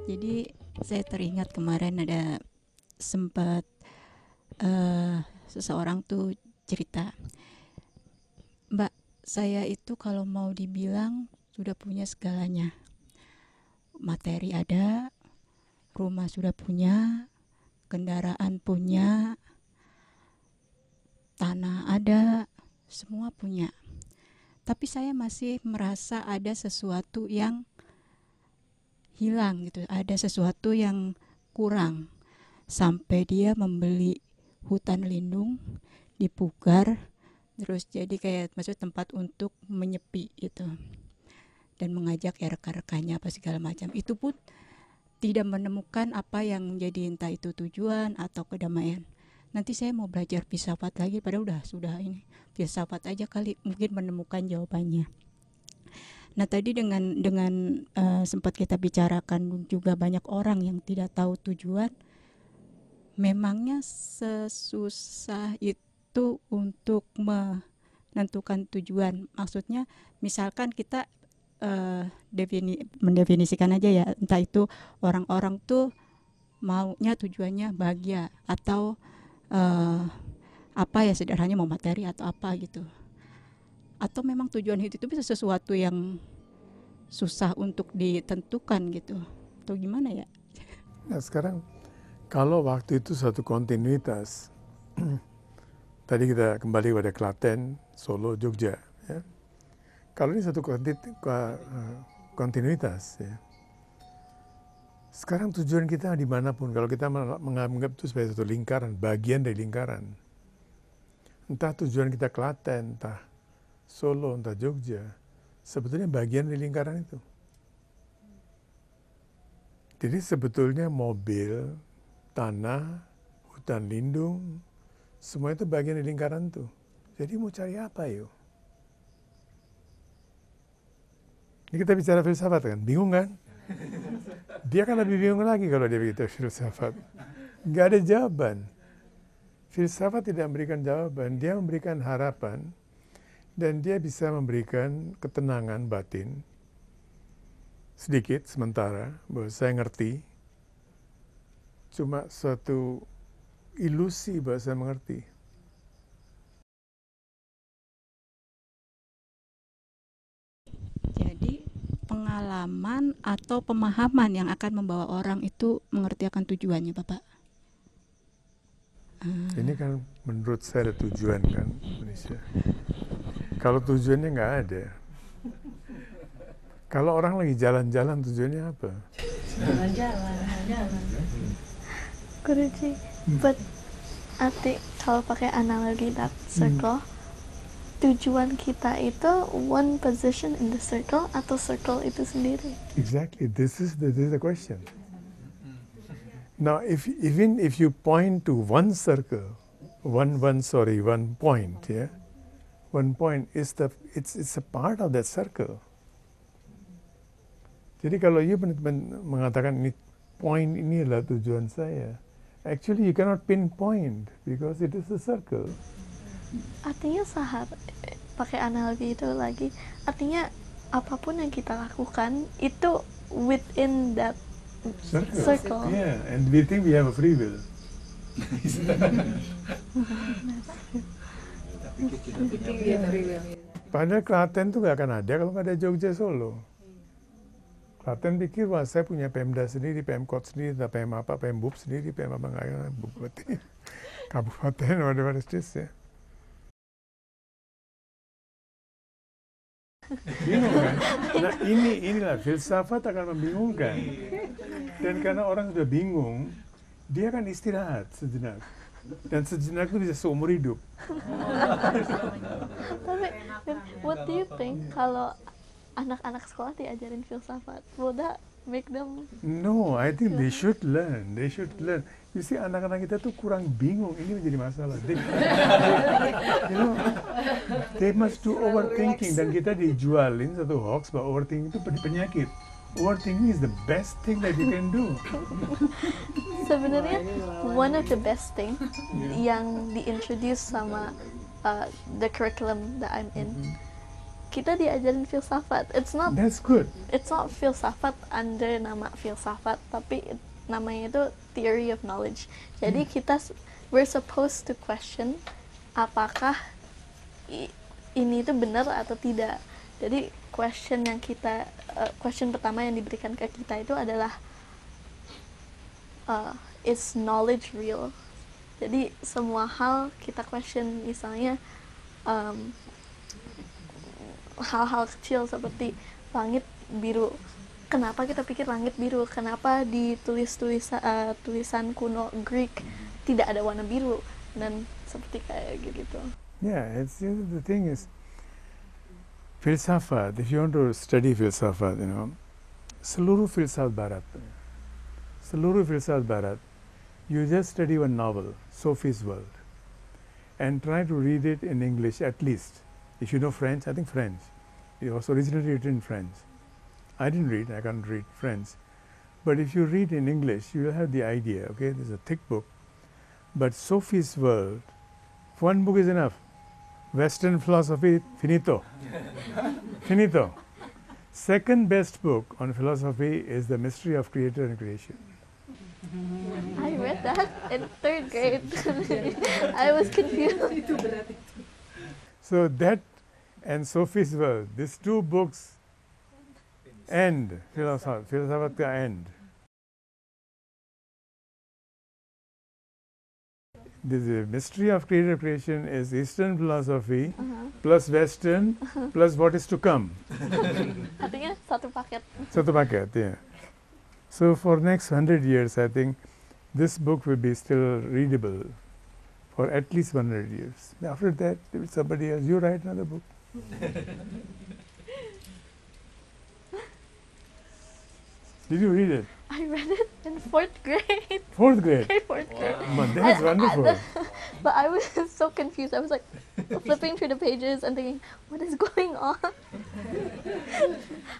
Jadi saya teringat kemarin ada sempat seseorang tuh cerita, Mbak, saya itu kalau mau dibilang sudah punya segalanya. Materi ada, rumah sudah punya, kendaraan punya, tanah ada, semua punya. Tapi saya masih merasa ada sesuatu yang hilang gitu, ada sesuatu yang kurang. Sampai dia membeli hutan lindung di Pugar, terus jadi kayak maksud tempat untuk menyepi gitu. Dan mengajak ya rekan-rekannya apa segala macam. Itu pun tidak menemukan apa yang menjadi entah itu tujuan atau kedamaian. Nanti saya mau belajar filsafat lagi, padahal sudah ini filsafat aja kali mungkin menemukan jawabannya. Nah tadi dengan sempat kita bicarakan juga banyak orang yang tidak tahu tujuan. Memangnya sesusah itu untuk menentukan tujuan? Maksudnya misalkan kita mendefinisikan aja ya, entah itu orang-orang tuh maunya tujuannya bahagia atau apa ya, sederhananya mau materi atau apa gitu, atau memang tujuan hidup itu bisa sesuatu yang susah untuk ditentukan gitu, atau gimana ya? Nah sekarang kalau waktu itu satu kontinuitas, tadi kita kembali pada Klaten, Solo, Jogja, ya. Kalau ini satu kontinuitas, ya. Sekarang tujuan kita dimanapun, kalau kita menganggap itu sebagai satu lingkaran, bagian dari lingkaran. Entah tujuan kita Klaten, entah Solo, entah Jogja, sebetulnya bagian dari lingkaran itu. Jadi sebetulnya mobil, tanah, hutan lindung, semua itu bagian dari lingkaran itu. Jadi mau cari apa yuk? Ini kita bicara filsafat kan, bingung kan? Dia kan lebih bingung lagi kalau dia bicara filsafat. Nggak ada jawaban. Filsafat tidak memberikan jawaban, dia memberikan harapan, dan dia bisa memberikan ketenangan batin, sedikit, sementara, bahwa saya ngerti, cuma suatu ilusi bahwa saya mengerti. Jadi pengalaman atau pemahaman yang akan membawa orang itu mengerti akan tujuannya, Bapak. Ini kan menurut saya ada tujuan kan, Indonesia. Kalau tujuannya nggak ada. Kalau orang lagi jalan-jalan tujuannya apa? Jalan-jalan. Guruji, but arti kalau pakai analogi dark circle, tujuan kita itu one position in the circle atau circle itu sendiri? Exactly, this is the question. Now, even if you point to one circle, one point, yeah, one point is it's a part of that circle. Jadi kalau you mengatakan ini point ini adalah tujuan saya, actually you cannot pinpoint because it is a circle. Artinya pakai analogi itu lagi, artinya apapun yang kita lakukan itu within that circle. Yeah, and we think we have a free will. Padahal Klaten tuh gak akan ada kalau nggak ada Jogja Solo. Klaten pikir, wah saya punya Pemda sendiri, Pemkot sendiri, PM apa, Pembub sendiri, PM apa nggak ada, Bupati, Kabupaten, whatever it is ya. Bingung kan? Nah inilah filsafat akan membingungkan. Dan karena orang sudah bingung, dia akan istirahat sejenak. Dan sejenak itu bisa seumur hidup. Tapi, what do you think kalau anak-anak sekolah diajarin filsafat? Will that make them? No, I think they should learn. They should learn. You see, anak-anak kita tuh kurang bingung. Ini menjadi masalah. You know, they must do overthinking. Dan kita dijualin satu hoax bahwa overthinking itu penyakit. Overthinking is the best thing that you can do. Sebenarnya one of the best thing yang diintroduce sama the curriculum that I'm in, kita diajarin filsafat. That's good. It's not filsafat under nama filsafat, tapi namanya itu theory of knowledge. Jadi we're supposed to question apakah ini itu benar atau tidak. Jadi question pertama yang diberikan ke kita itu adalah is knowledge real? Jadi semua hal kita question, misalnya hal-hal kecil seperti langit biru. Kenapa kita pikir langit biru? Kenapa di tulisan kuno Greek tidak ada warna biru? Dan seperti kayak gitu. Yeah, the thing is, filsafat, if you want to study filsafat, seluruh filsafat barat, you just study one novel, Sophie's World, and try to read it in English at least. If you know French, I think French. It was originally written in French. I didn't read, I can't read French. But if you read in English, you will have the idea, okay? There's a thick book. But Sophie's World, one book is enough. Western philosophy, finito. Finito. Second best book on philosophy is The Mystery of Creator and Creation. I read that in 3rd grade. I was confused. So that and Sophie's World, these two books end, filsafat ka end. The Mystery of Creator Creation is Eastern philosophy plus Western plus what is to come. Artinya satu paket. Satu paket, yeah. So for next 100 years, I think this book will be still readable for at least 100 years. After that, somebody else, you write another book. Did you read it? I read it in 4th grade. 4th grade? 4th grade. Man, that's wonderful. But I was so confused. I was like flipping through the pages and thinking, what is going on?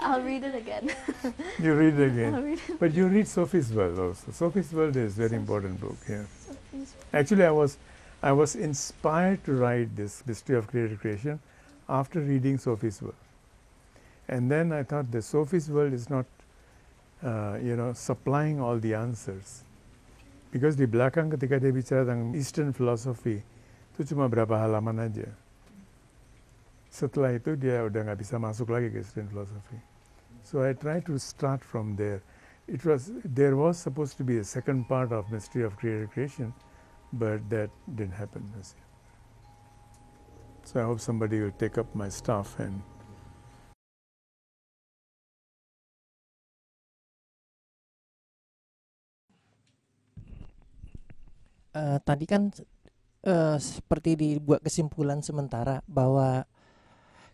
I'll read it again. You read it again. I'll read it. But you read Sophie's World also. Sophie's World is a very important book, yeah. Actually, I was inspired to write this Mystery of Creator Creation after reading Sophie's World. And then I thought that Sophie's World is not supplying all the answers. Because di belakang ketika dia bicara tentang Eastern philosophy, itu cuma berapa halaman aja. Setelah itu dia udah nggak bisa masuk lagi ke Eastern philosophy. So I tried to start from there. There was supposed to be a second part of Mystery of Creator Creation, but that didn't happen. So I hope somebody will take up my stuff and tadi kan seperti dibuat kesimpulan sementara bahwa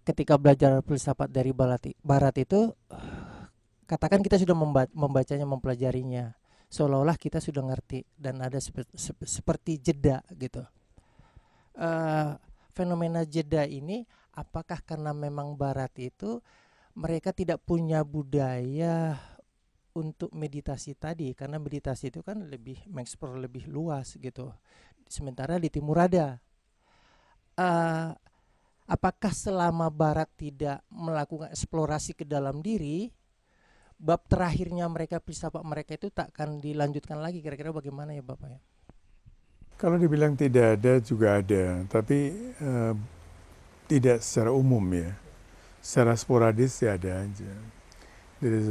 ketika belajar filsafat dari barat itu katakan kita sudah membacanya, mempelajarinya, seolah-olah kita sudah ngerti dan ada seperti jeda gitu. Fenomena jeda ini apakah karena memang barat itu mereka tidak punya budaya untuk meditasi tadi, karena meditasi itu kan lebih mengeksplor lebih luas gitu. Sementara di timur ada. Apakah selama barat tidak melakukan eksplorasi ke dalam diri, bab terakhirnya mereka filsafat mereka itu tak akan dilanjutkan lagi? Kira-kira bagaimana ya Bapak ya? Kalau dibilang tidak ada juga ada, tapi tidak secara umum ya. Secara sporadis ya ada aja. There is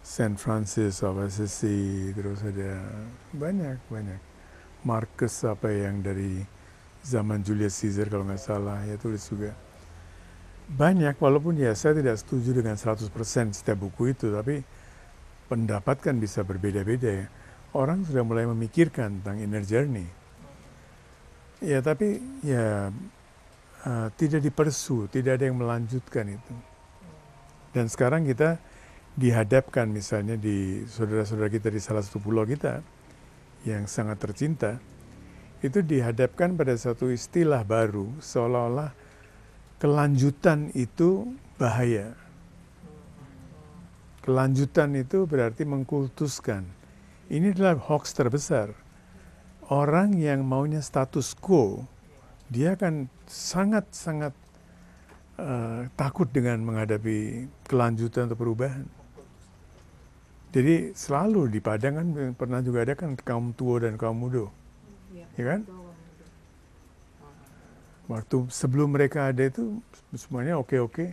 Saint Francis of Assisi, terus ada banyak. Marcus apa yang dari zaman Julius Caesar kalau nggak salah, ya tulis juga. Banyak, walaupun ya saya tidak setuju dengan 100% setiap buku itu, tapi pendapat kan bisa berbeda-beda ya. Orang sudah mulai memikirkan tentang inner journey. Ya tapi ya tidak dipersu, tidak ada yang melanjutkan itu. Dan sekarang kita dihadapkan misalnya di saudara-saudara kita di salah satu pulau kita yang sangat tercinta, itu dihadapkan pada satu istilah baru, seolah-olah kelanjutan itu bahaya. Kelanjutan itu berarti mengkultuskan. Ini adalah hoax terbesar. Orang yang maunya status quo, dia akan sangat-sangat takut dengan menghadapi kelanjutan atau perubahan. Jadi selalu di Padang kan pernah juga ada kan kaum tua dan kaum muda, ya kan? Waktu sebelum mereka ada itu semuanya oke-oke.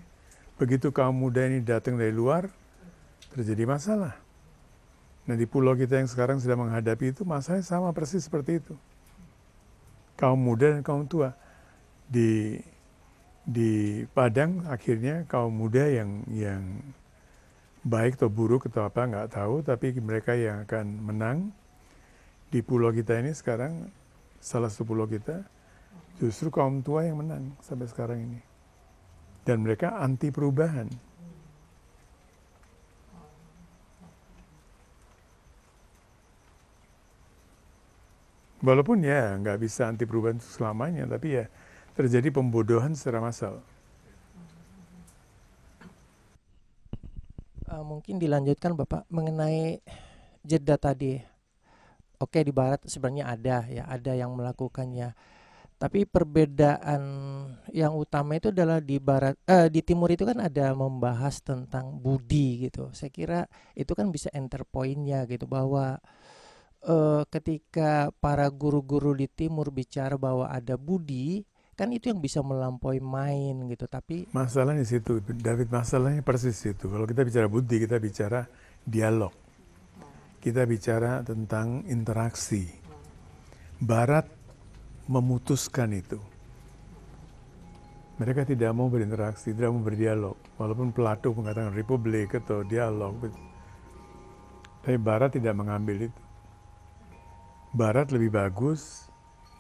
Begitu kaum muda ini datang dari luar, terjadi masalah. Nah di pulau kita yang sekarang sedang menghadapi itu masalahnya sama persis seperti itu. Kaum muda dan kaum tua. Di Padang akhirnya kaum muda yang baik atau buruk atau apa nggak tahu, tapi mereka yang akan menang. Di pulau kita ini sekarang, salah satu pulau kita, justru kaum tua yang menang sampai sekarang ini. Dan mereka anti perubahan. Walaupun ya nggak bisa anti perubahan selamanya, tapi ya terjadi pembodohan secara massal. Mungkin dilanjutkan Bapak mengenai jeda tadi. Oke, di barat sebenarnya ada yang melakukannya. Tapi perbedaan yang utama itu adalah di timur itu kan ada membahas tentang budi gitu. Saya kira itu kan bisa enter point-nya gitu, bahwa ketika para guru-guru di timur bicara bahwa ada budi, kan itu yang bisa melampaui main gitu. Tapi masalahnya di situ, David, masalahnya persis itu. Kalau kita bicara budi, kita bicara dialog. Kita bicara tentang interaksi. Barat memutuskan itu. Mereka tidak mau berinteraksi, tidak mau berdialog. Walaupun Plato mengatakan republik atau dialog. Tapi Barat tidak mengambil itu. Barat lebih bagus,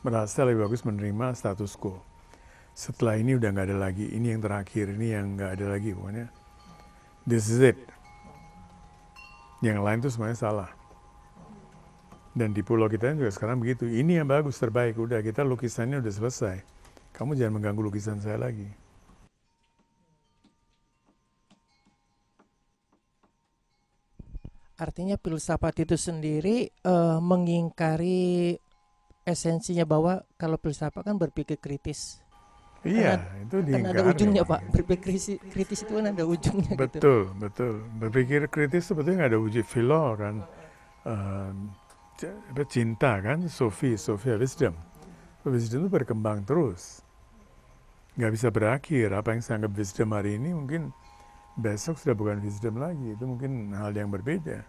merasa lebih bagus menerima status quo. Setelah ini udah nggak ada lagi, ini yang terakhir, ini yang nggak ada lagi, pokoknya this is it. Yang lain itu semuanya salah. Dan di pulau kita juga sekarang begitu, ini yang bagus, terbaik, udah kita lukisannya udah selesai. Kamu jangan mengganggu lukisan saya lagi. artinya filsafat itu sendiri mengingkari esensinya, bahwa kalau filsafat kan berpikir kritis. Iya, itu Kan ada diingkari. ujungnya Pak, berpikir kritis itu kan ada ujungnya gitu. Betul, betul. Berpikir kritis sebetulnya nggak ada uji philo kan. Cinta kan, Sophia, wisdom. Wisdom itu berkembang terus. Nggak bisa berakhir. Apa yang saya anggap wisdom hari ini mungkin besok sudah bukan wisdom lagi. Itu mungkin hal yang berbeda.